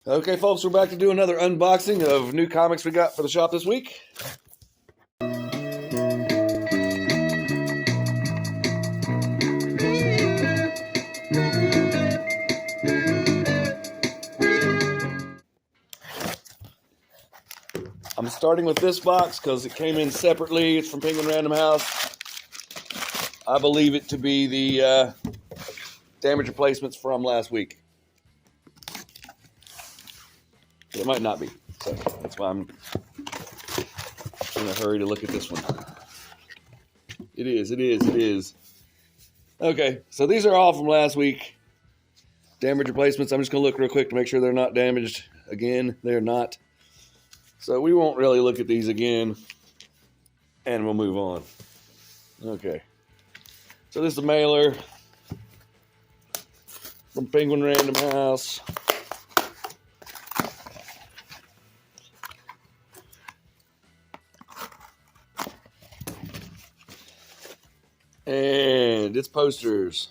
Okay, folks, we're back to do another unboxing of new comics we got for the shop this week. I'm starting with this box because it came in separately. It's from Penguin Random House. I believe it to be the damage replacements from last week. It might not be, so that's why I'm in a hurry to look at this one. It is. Okay, so these are all from last week. Damage replacements. I'm just going to look real quick to make sure they're not damaged again. They're not. So we won't really look at these again, and we'll move on. Okay. So this is a mailer from Penguin Random House. And it's posters.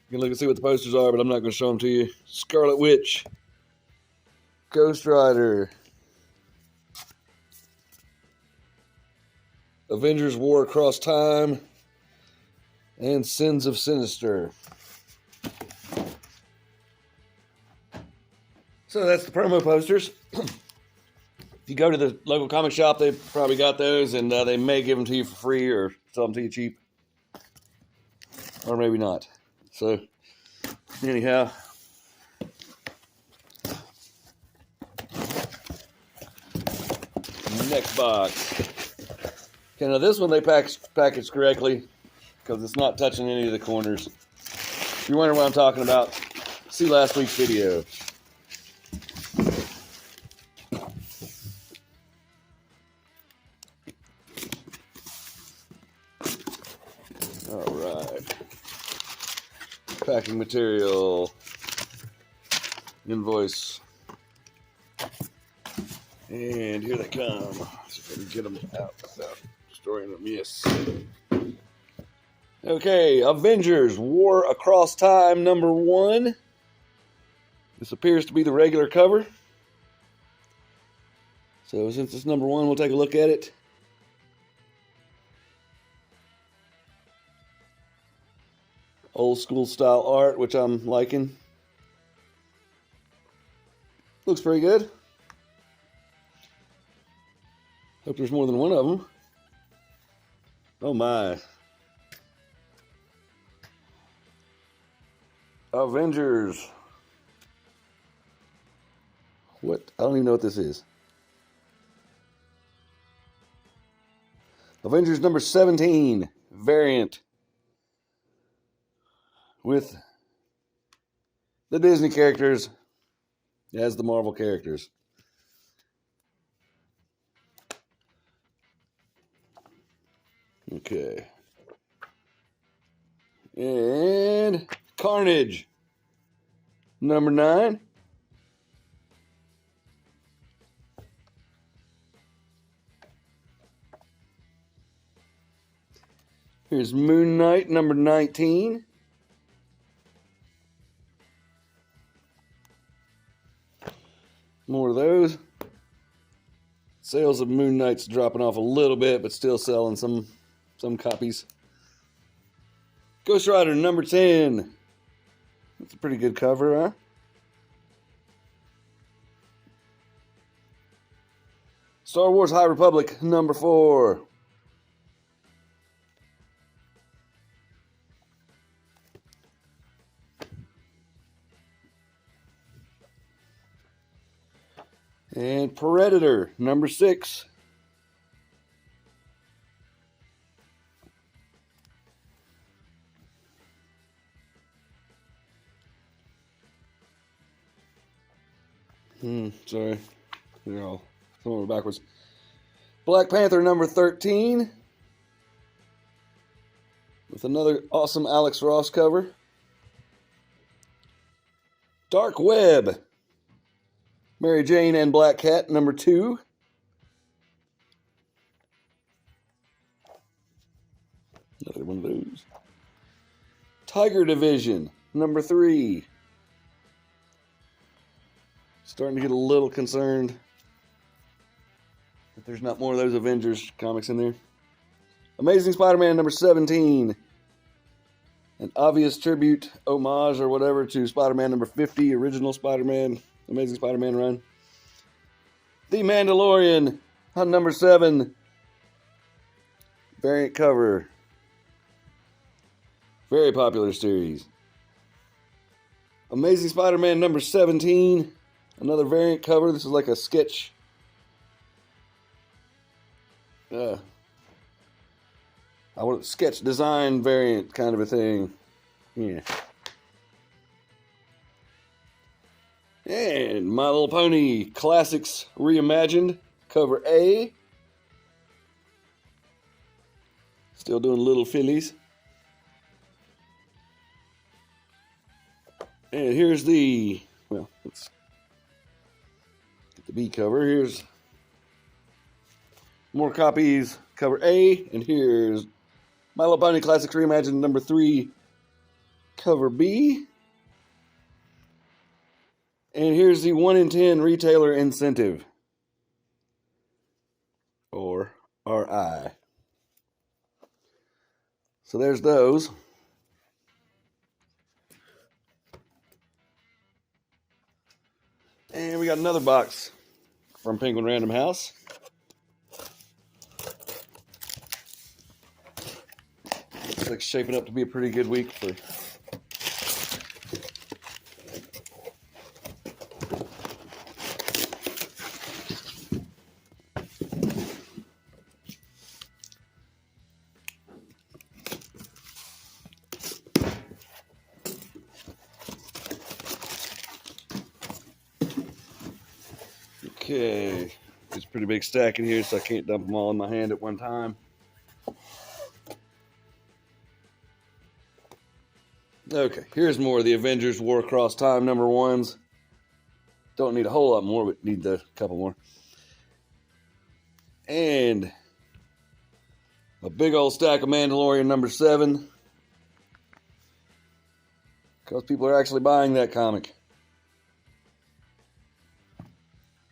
You can look and see what the posters are, but I'm not going to show them to you. Scarlet Witch, Ghost Rider, Avengers War Across Time, and Sins of Sinister. So that's the promo posters. If you go to the local comic shop, they've probably got those, and they may give them to you for free or sell them to you cheap. Or maybe not. So, anyhow. Next box. Okay, now this one they packaged correctly because it's not touching any of the corners. If you're wondering what I'm talking about, see last week's video. All right. Packing material. Invoice. And here they come. See if I can get them out without destroying them. Yes. Okay, Avengers War Across Time #1. This appears to be the regular cover. So since it's #1, we'll take a look at it. Old school style art, which I'm liking. Looks pretty good. Hope there's more than one of them. Oh my. Avengers. What? I don't even know what this is. Avengers #17 variant. With the Disney characters as the Marvel characters. Okay. And Carnage #9. Here's Moon Knight #19. More of those. Sales of Moon Knight's dropping off a little bit, but still selling some copies. Ghost Rider #10. That's a pretty good cover, huh? Star Wars High Republic #4. And Predator #6. Sorry. They're all some of them backwards. Black Panther #13. With another awesome Alex Ross cover. Dark Web. Mary Jane and Black Cat #2. Another one of those. Tiger Division number 3. Starting to get a little concerned that there's not more of those Avengers comics in there. Amazing Spider-Man number 17. An obvious tribute, homage, or whatever to Spider-Man number 50, original Spider-Man, Amazing Spider-Man run. The Mandalorian on number 7. Variant cover. Very popular series. Amazing Spider-Man number 17. Another variant cover. This is like a sketch. I want sketch design variant kind of a thing. Yeah. And My Little Pony Classics Reimagined, cover A. Still doing little fillies. And here's the, well, let's get the B cover. Here's more copies, cover A. And here's My Little Pony Classics Reimagined number 3, cover B. And here's the 1 in 10 retailer incentive, or RI. So there's those. And we got another box from Penguin Random House. Looks like shaping up to be a pretty good week for Okay, there's a pretty big stack in here, so I can't dump them all in my hand at one time. Okay, here's more of the Avengers War Across Time number 1s. Don't need a whole lot more, but need a couple more. And a big old stack of Mandalorian number 7. Because people are actually buying that comic.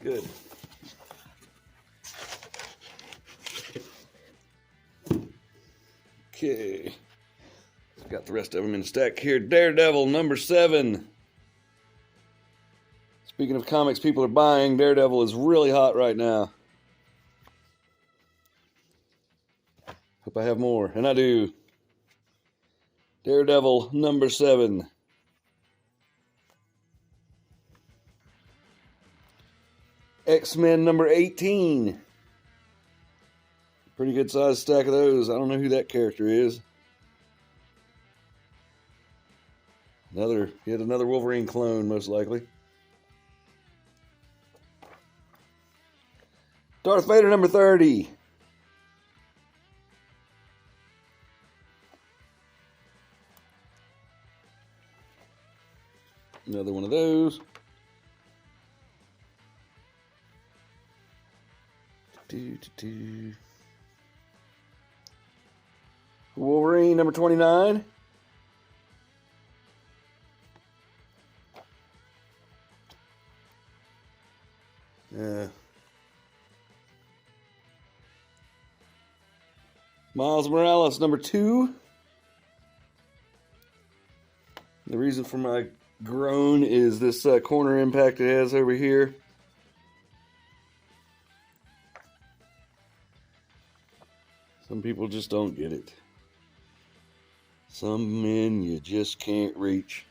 Good. Okay. Got the rest of them in the stack here. Daredevil number 7. Speaking of comics people are buying, Daredevil is really hot right now. Hope I have more, and I do. Daredevil number 7. X-Men number 18. Pretty good sized stack of those. I don't know who that character is. Yet another Wolverine clone, most likely. Darth Vader number 30. Another one of those. Wolverine number 29. Miles Morales number 2. The reason for my groan is this corner impact it has over here. Some people just don't get it. Some men you just can't reach.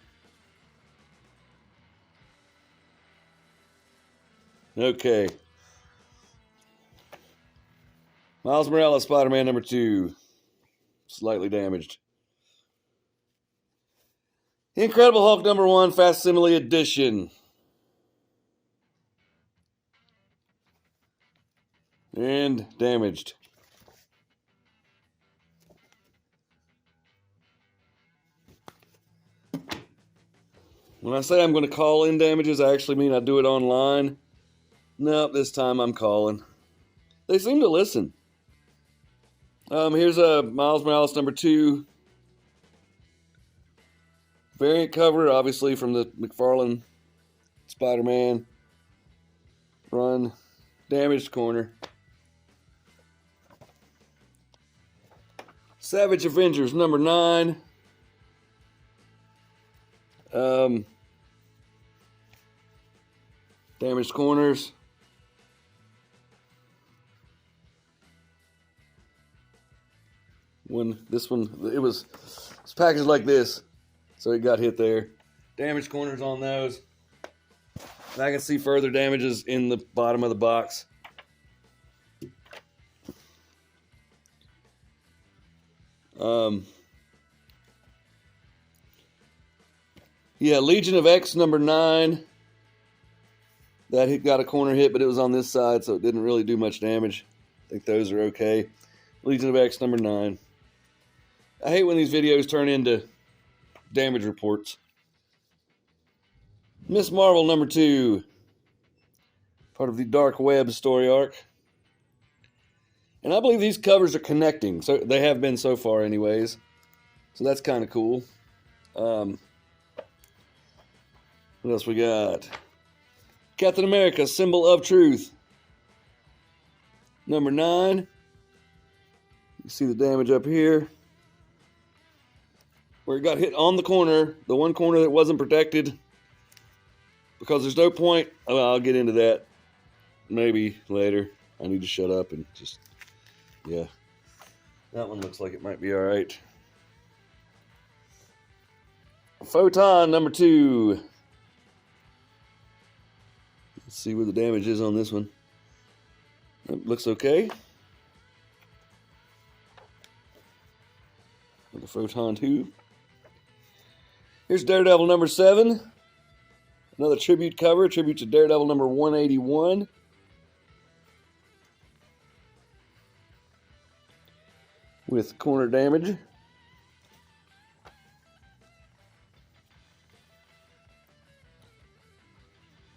Okay. Miles Morales, Spider-Man number 2. Slightly damaged. Incredible Hulk number 1, Facsimile Edition. And damaged. When I say I'm going to call in damages, I actually mean I do it online. Nope, this time I'm calling. They seem to listen. Here's a Miles Morales number 2. variant cover, obviously from the McFarlane Spider-Man run. Damaged corner. Savage Avengers number 9. Damaged corners. This one, it was packaged like this, so it got hit there. Damaged corners on those. And I can see further damages in the bottom of the box. Yeah, Legion of X number 9. That hit got a corner hit, but it was on this side, so it didn't really do much damage. I think those are okay. Legion of X number 9. I hate when these videos turn into damage reports. Miss Marvel number 2. Part of the Dark Web story arc. And I believe these covers are connecting. So they have been so far anyways. So that's kind of cool. What else we got? Captain America, Symbol of Truth. Number 9. You see the damage up here. Where it got hit on the corner. The one corner that wasn't protected. Because there's no point. Oh, I'll get into that maybe later. I need to shut up and just... Yeah. That one looks like it might be alright. Photon number 2. Let's see where the damage is on this one. It looks okay. The Photon 2. Here's Daredevil number 7. Another tribute cover, tribute to Daredevil number 181. With corner damage.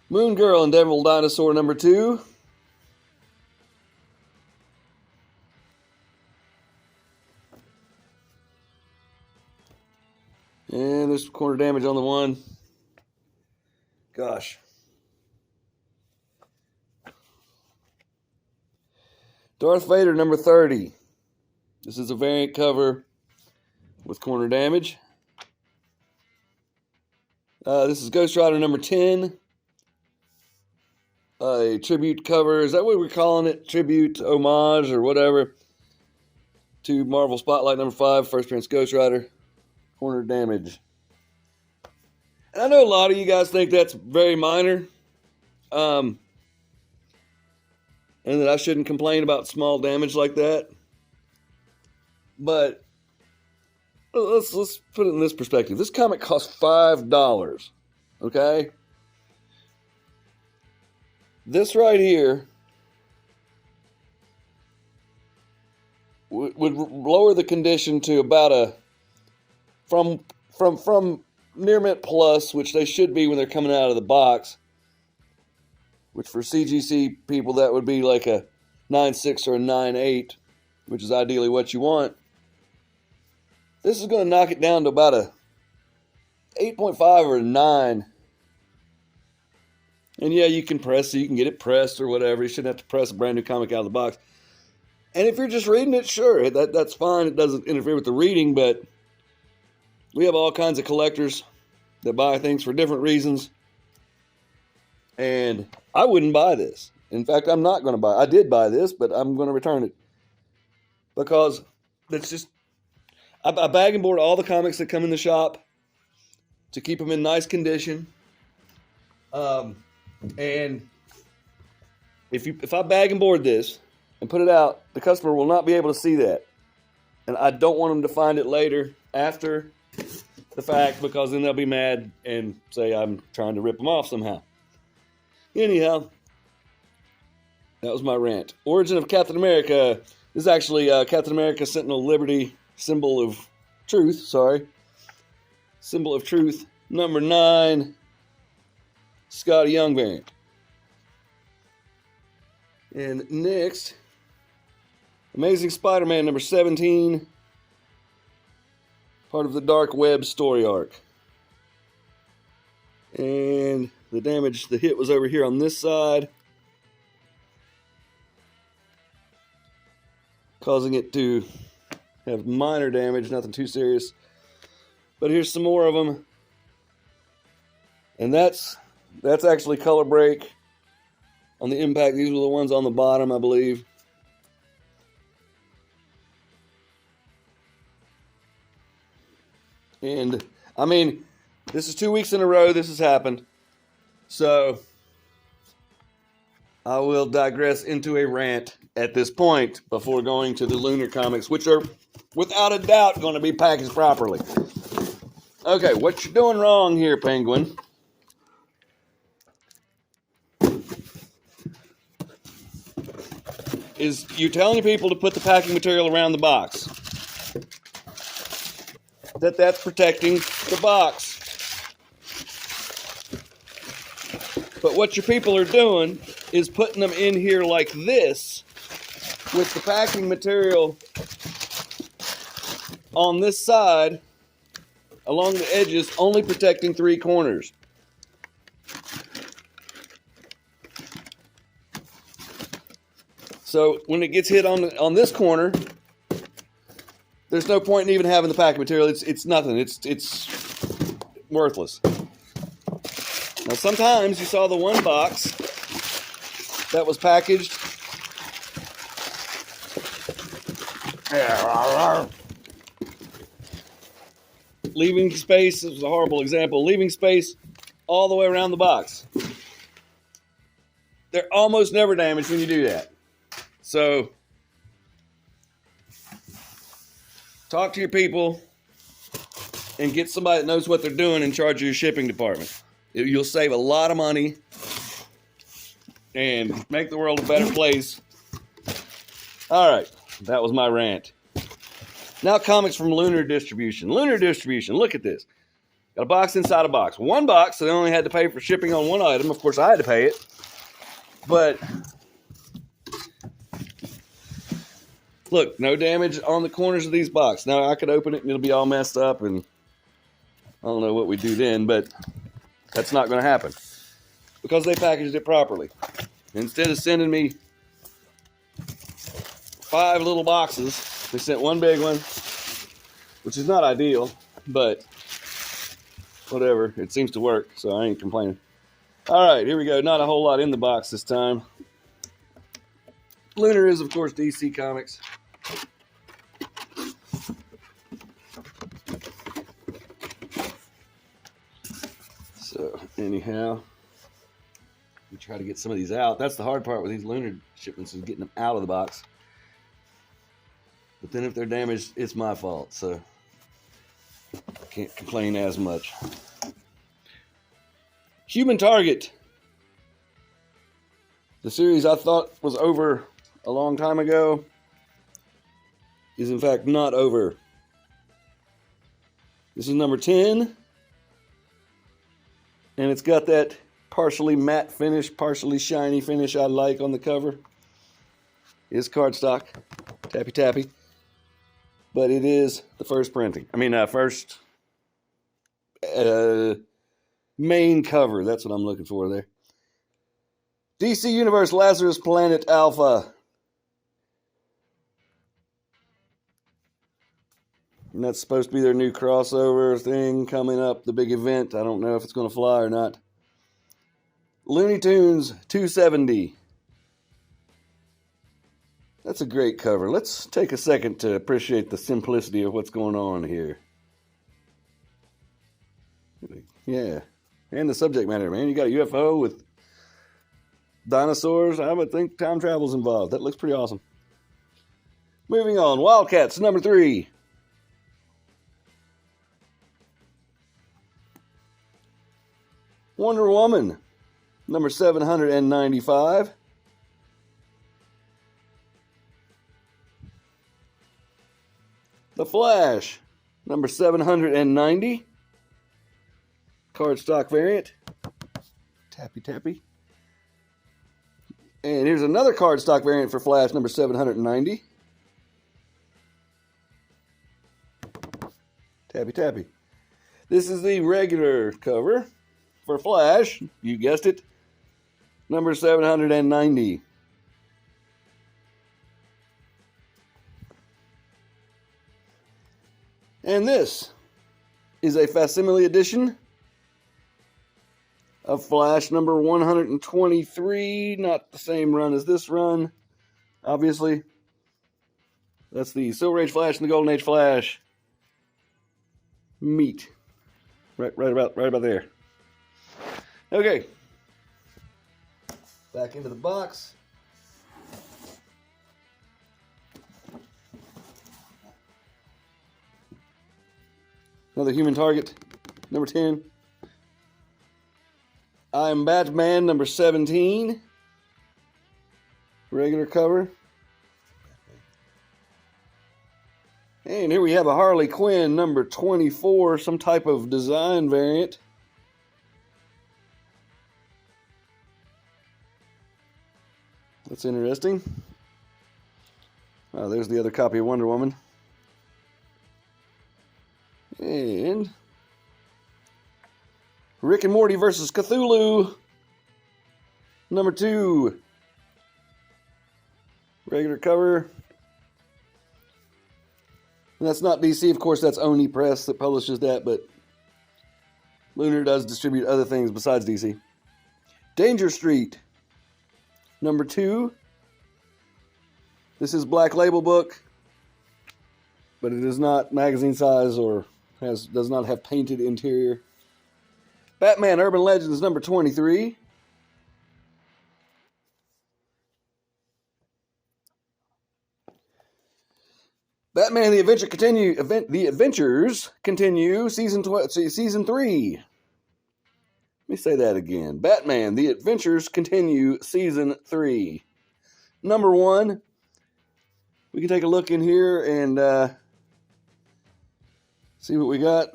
Moon Girl and Devil Dinosaur number 2. And there's corner damage on the one. Gosh. Darth Vader number 30. This is a variant cover with corner damage. This is Ghost Rider number 10. A tribute cover. Is that what we're calling it? Tribute, homage, or whatever. To Marvel Spotlight number 5. First appearance Ghost Rider. Corner damage. And I know a lot of you guys think that's very minor. And that I shouldn't complain about small damage like that. But let's put it in this perspective. This comic cost $5. Okay? This right here would lower the condition to about a from near mint plus, which they should be when they're coming out of the box. Which for CGC people that would be like a 9.6 or a 9.8, which is ideally what you want. This is going to knock it down to about a 8.5 or a 9. And yeah, you can press it. You can get it pressed or whatever. You shouldn't have to press a brand new comic out of the box. And if you're just reading it, sure, that's fine. It doesn't interfere with the reading, but we have all kinds of collectors that buy things for different reasons. And I wouldn't buy this. In fact, I'm not going to buy it. I did buy this, but I'm going to return it. Because that's just... I bag and board all the comics that come in the shop to keep them in nice condition. And if I bag and board this and put it out, the customer will not be able to see that. And I don't want them to find it later after the fact, because then they'll be mad and say I'm trying to rip them off somehow. Anyhow, that was my rant. Origin of Captain America. This is actually Captain America Sentinel Liberty, Symbol of Truth, Symbol of Truth, number 9. Scotty Young variant. And next, Amazing Spider-Man number 17. Part of the Dark Web story arc. And the damage, the hit was over here on this side, causing it to have minor damage, nothing too serious. But here's some more of them. And that's actually color break on the impact. These were the ones on the bottom, I believe. And I mean, this is 2 weeks in a row this has happened. So I will digress into a rant at this point before going to the Lunar comics, which are without a doubt going to be packaged properly. Okay, what you're doing wrong here, Penguin, is you're telling people to put the packing material around the box. That's protecting the box. But what your people are doing is putting them in here like this, with the packing material on this side, along the edges, only protecting 3 corners. So when it gets hit on this corner, there's no point in even having the packing material. It's nothing. It's worthless. Now sometimes you saw the one box that was packaged leaving space. This was a horrible example. Leaving space all the way around the box. They're almost never damaged when you do that. So talk to your people and get somebody that knows what they're doing in charge of your shipping department. You'll save a lot of money and make the world a better place. All right, that was my rant. Now comics from Lunar Distribution. Lunar Distribution, look at this. Got a box inside a box. One box, so they only had to pay for shipping on one item. Of course, I had to pay it. But look, no damage on the corners of these boxes. Now, I could open it and it'll be all messed up, and I don't know what we do then, but that's not going to happen because they packaged it properly. Instead of sending me 5 little boxes, they sent one big one, which is not ideal, but whatever. It seems to work, so I ain't complaining. All right, here we go. Not a whole lot in the box this time. Lunar is, of course, DC Comics. So, anyhow, we try to get some of these out. That's the hard part with these Lunar shipments, is getting them out of the box. But then if they're damaged, it's my fault, so I can't complain as much. Human Target. The series I thought was over a long time ago is in fact not over. This is number 10. And it's got that partially matte finish, partially shiny finish I like on the cover. It's cardstock, tappy tappy. But it is the first printing. I mean, first main cover. That's what I'm looking for there. DC Universe Lazarus Planet Alpha. And that's supposed to be their new crossover thing coming up, the big event. I don't know if it's going to fly or not. Looney Tunes 270. That's a great cover. Let's take a second to appreciate the simplicity of what's going on here. Yeah. And the subject matter, man. You got a UFO with dinosaurs. I would think time travel's involved. That looks pretty awesome. Moving on. Wildcats, number 3. Wonder Woman, number 795. The Flash, number 790. Cardstock variant. Tappy tappy. And here's another cardstock variant for Flash, number 790. Tappy tappy. This is the regular cover for Flash, you guessed it, number 790. And this is a facsimile edition of Flash number 123. Not the same run as this run, obviously. That's the Silver Age Flash and the Golden Age Flash meet. Right about there. Okay. Back into the box. Another Human Target, number 10. I'm Batman, number 17. Regular cover. And here we have a Harley Quinn, number 24, some type of design variant. That's interesting. Oh, there's the other copy of Wonder Woman. And Rick and Morty versus Cthulhu, number 2. Regular cover. And that's not DC, of course, that's Oni Press that publishes that, but Lunar does distribute other things besides DC. Danger Street, number 2. This is Black Label book, but it is not magazine size or does not have painted interior. Batman Urban Legends, number 23. Batman The Adventures Continue, season 3. Let me say that again. Batman The Adventures Continue, season 3. Number 1. We can take a look in here and see what we got.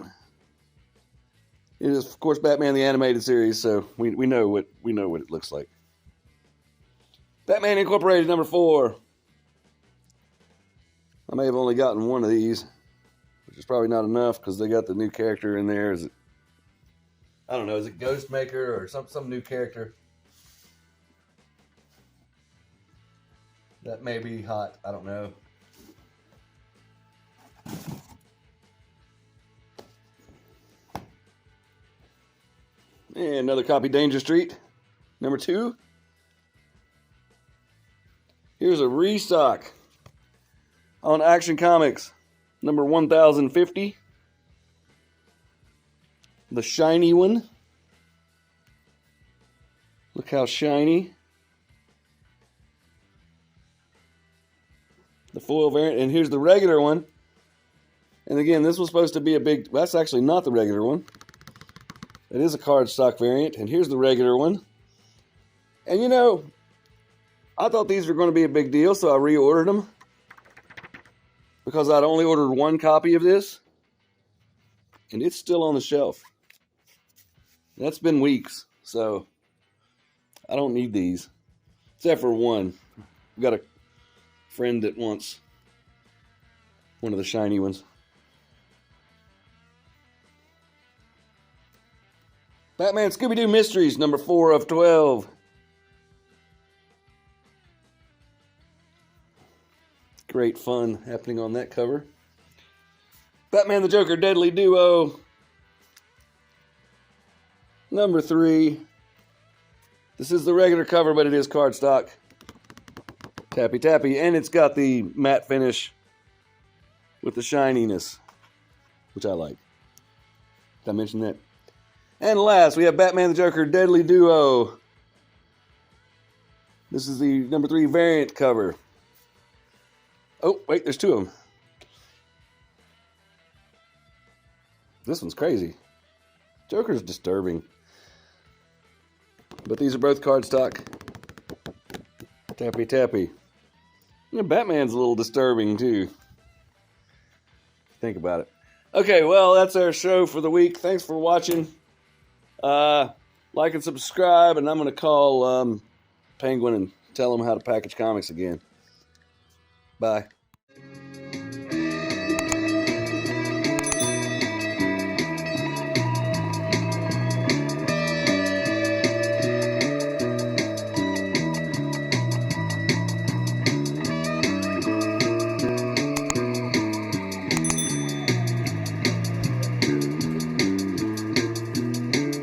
It is, of course, Batman the Animated Series, so we know what it looks like. Batman Incorporated, number 4. I may have only gotten one of these, which is probably not enough because they got the new character in there. Is it? I don't know. Is it Ghostmaker or some new character? That may be hot. I don't know. And another copy, Danger Street, number 2. Here's a restock on Action Comics, number 1050. The shiny one. Look how shiny. The foil variant. And here's the regular one. And again, this was supposed to be a big... That's actually not the regular one. It is a cardstock variant. And here's the regular one. And you know, I thought these were going to be a big deal, so I reordered them. Because I'd only ordered one copy of this. And it's still on the shelf. That's been weeks, so I don't need these. Except for one. I've got a friend that wants one of the shiny ones. Batman Scooby-Doo Mysteries, number 4 of 12. Great fun happening on that cover. Batman the Joker Deadly Duo, number 3. This is the regular cover, but it is cardstock. Tappy tappy, and it's got the matte finish with the shininess, which I like. Did I mention that? And last, we have Batman the Joker Deadly Duo. This is the number 3 variant cover. Oh, wait, there's 2 of them. This one's crazy. Joker's disturbing. But these are both cardstock. Tappy tappy. Yeah, Batman's a little disturbing too. Think about it. Okay, well, that's our show for the week. Thanks for watching. Like and subscribe, and I'm going to call Penguin and tell him how to package comics again. Bye.